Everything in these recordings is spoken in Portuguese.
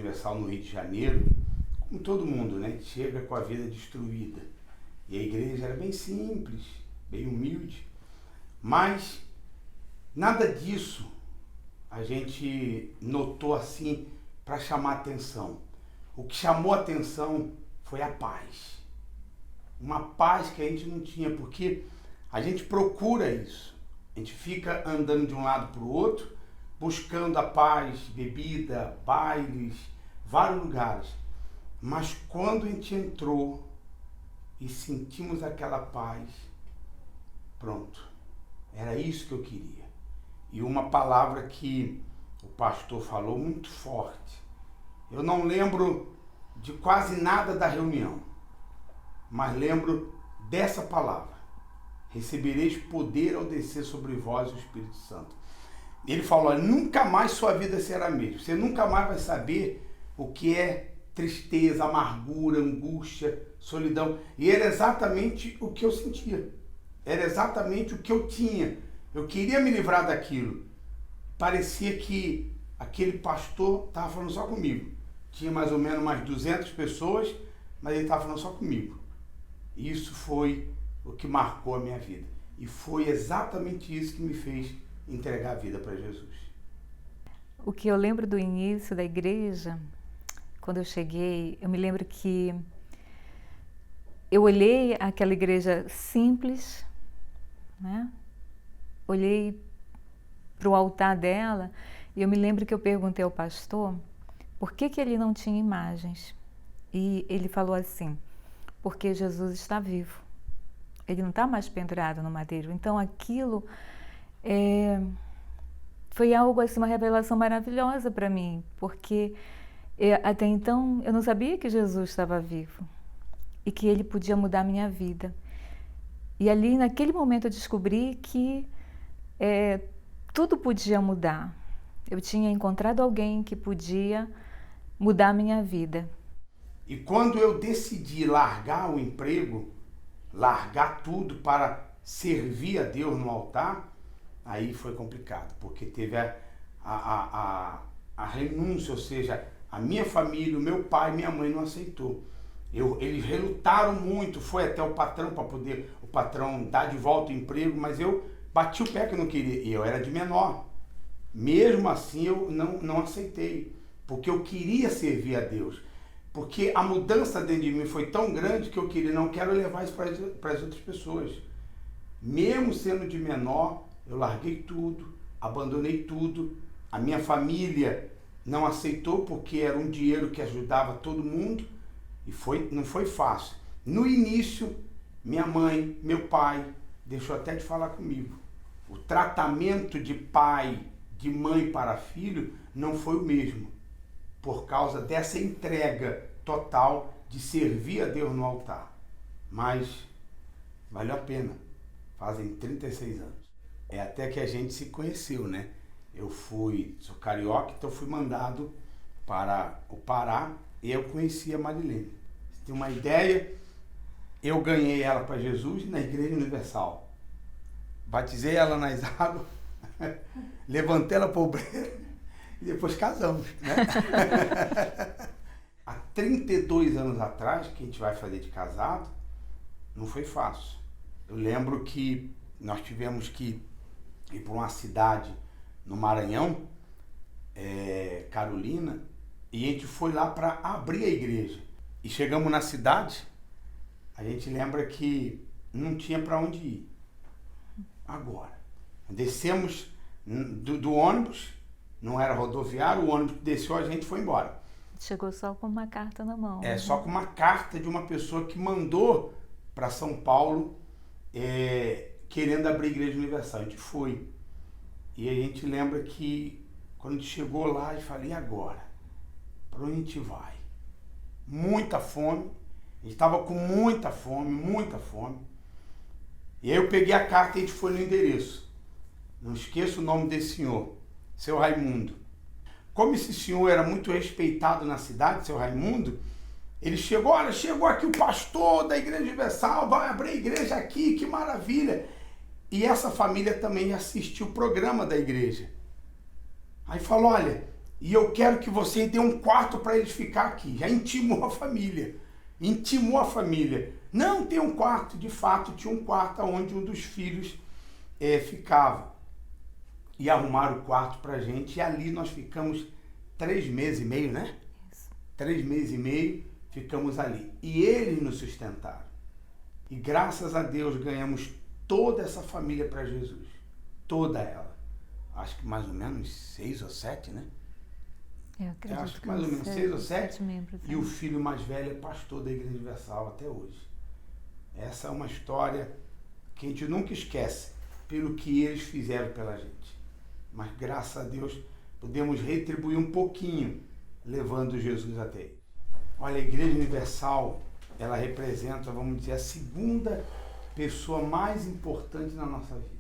Universal no Rio de Janeiro, como todo mundo, né? Chega com a vida destruída. E a igreja era bem simples, bem humilde, mas nada disso a gente notou assim para chamar atenção. O que chamou atenção foi a paz. Uma paz que a gente não tinha, porque a gente procura isso. A gente fica andando de um lado para o outro, buscando a paz, bebida, bailes, vários lugares. Mas quando a gente entrou e sentimos aquela paz, pronto, era isso que eu queria. E uma palavra que o pastor falou muito forte. Eu não lembro de quase nada da reunião, mas lembro dessa palavra. Recebereis poder ao descer sobre vós o Espírito Santo. Ele falou, nunca mais sua vida será a mesma. Você nunca mais vai saber o que é tristeza, amargura, angústia, solidão. E era exatamente o que eu sentia. Era exatamente o que eu tinha. Eu queria me livrar daquilo. Parecia que aquele pastor estava falando só comigo. Tinha mais ou menos umas 200 pessoas, mas ele estava falando só comigo. E isso foi o que marcou a minha vida. E foi exatamente isso que me fez entregar a vida para Jesus. O que eu lembro do início da igreja, quando eu cheguei, eu me lembro que eu olhei aquela igreja simples, né? Olhei para o altar dela e eu me lembro que eu perguntei ao pastor por que ele não tinha imagens. E ele falou assim, porque Jesus está vivo. Ele não está mais pendurado no madeiro. Então aquilo foi algo assim, uma revelação maravilhosa para mim, porque até então eu não sabia que Jesus estava vivo e que ele podia mudar a minha vida. E ali naquele momento eu descobri que tudo podia mudar. Eu tinha encontrado alguém que podia mudar a minha vida. E quando eu decidi largar o emprego, largar tudo para servir a Deus no altar, aí foi complicado, porque teve a renúncia, ou seja, a minha família, o meu pai, minha mãe não aceitou. Eles relutaram muito, foi até o patrão para poder o patrão dar de volta o emprego, mas eu bati o pé que eu não queria, e eu era de menor. Mesmo assim eu não aceitei, porque eu queria servir a Deus. Porque a mudança dentro de mim foi tão grande que eu não quero levar isso para as outras pessoas. Mesmo sendo de menor, eu larguei tudo, abandonei tudo. A minha família não aceitou porque era um dinheiro que ajudava todo mundo e não foi fácil. No início, minha mãe, meu pai, deixou até de falar comigo. O tratamento de pai, de mãe para filho não foi o mesmo, por causa dessa entrega total de servir a Deus no altar. Mas valeu a pena. Fazem 36 anos. É até que a gente se conheceu, né? Eu sou carioca, então fui mandado para o Pará e eu conheci a Marilene. Você tem uma ideia? Eu ganhei ela para Jesus na Igreja Universal. Batizei ela nas águas, levantei ela para o obreiro e depois casamos, né? Há 32 anos atrás, que a gente vai fazer de casado, não foi fácil. Eu lembro que nós tivemos que ir para uma cidade no Maranhão, Carolina, e a gente foi lá para abrir a igreja. E chegamos na cidade, a gente lembra que não tinha para onde ir. Agora, descemos do ônibus, não era rodoviário, o ônibus desceu, a gente foi embora. Chegou só com uma carta na mão. Só com uma carta de uma pessoa que mandou para São Paulo, querendo abrir a Igreja Universal. A gente foi. E a gente lembra que quando a gente chegou lá, a gente falou, e agora? Para onde a gente vai? Muita fome. A gente estava com muita fome, muita fome. E aí eu peguei a carta e a gente foi no endereço. Não esqueço o nome desse senhor, seu Raimundo. Como esse senhor era muito respeitado na cidade, seu Raimundo, ele chegou, olha, chegou aqui o pastor da Igreja Universal, vai abrir a igreja aqui, que maravilha. E essa família também assistiu o programa da igreja. Aí falou, olha, e eu quero que você dê um quarto para eles ficar aqui. Já intimou a família. Intimou a família. Não tem um quarto, de fato tinha um quarto onde um dos filhos ficava. E arrumaram o quarto pra gente, e ali nós ficamos 3 meses e meio, né? Isso. 3 meses e meio ficamos ali. E eles nos sustentaram. E graças a Deus ganhamos toda essa família para Jesus. Toda ela. Acho que mais ou menos 6 ou 7, né? Eu acredito Acho que mais ou menos 6 ou 7. membros. E o filho mais velho é pastor da Igreja Universal até hoje. Essa é uma história que a gente nunca esquece, pelo que eles fizeram pela gente. Mas graças a Deus podemos retribuir um pouquinho, levando Jesus até ele. Olha, a Igreja Universal, ela representa, vamos dizer, a segunda pessoa mais importante na nossa vida.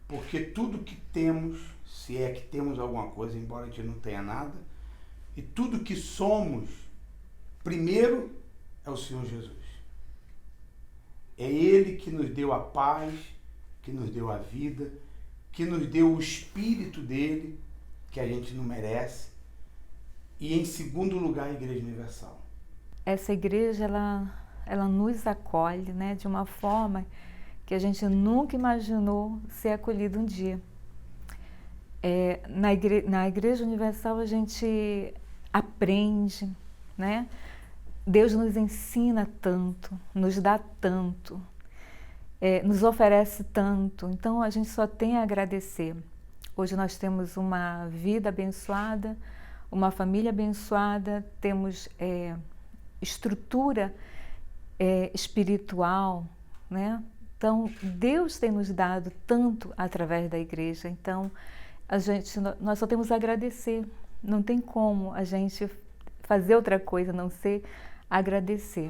Porque tudo que temos, se é que temos alguma coisa, embora a gente não tenha nada, e tudo que somos, primeiro é o Senhor Jesus. É Ele que nos deu a paz, que nos deu a vida, que nos deu o Espírito dele, que a gente não merece. E em segundo lugar, a Igreja Universal. Essa igreja, ela nos acolhe, né, de uma forma que a gente nunca imaginou ser acolhido um dia. Na Igreja Universal a gente aprende, né? Deus nos ensina tanto, nos dá tanto, nos oferece tanto, então a gente só tem a agradecer. Hoje nós temos uma vida abençoada, uma família abençoada, temos estrutura espiritual, né? Então Deus tem nos dado tanto através da igreja, então nós só temos a agradecer, não tem como a gente fazer outra coisa a não ser agradecer.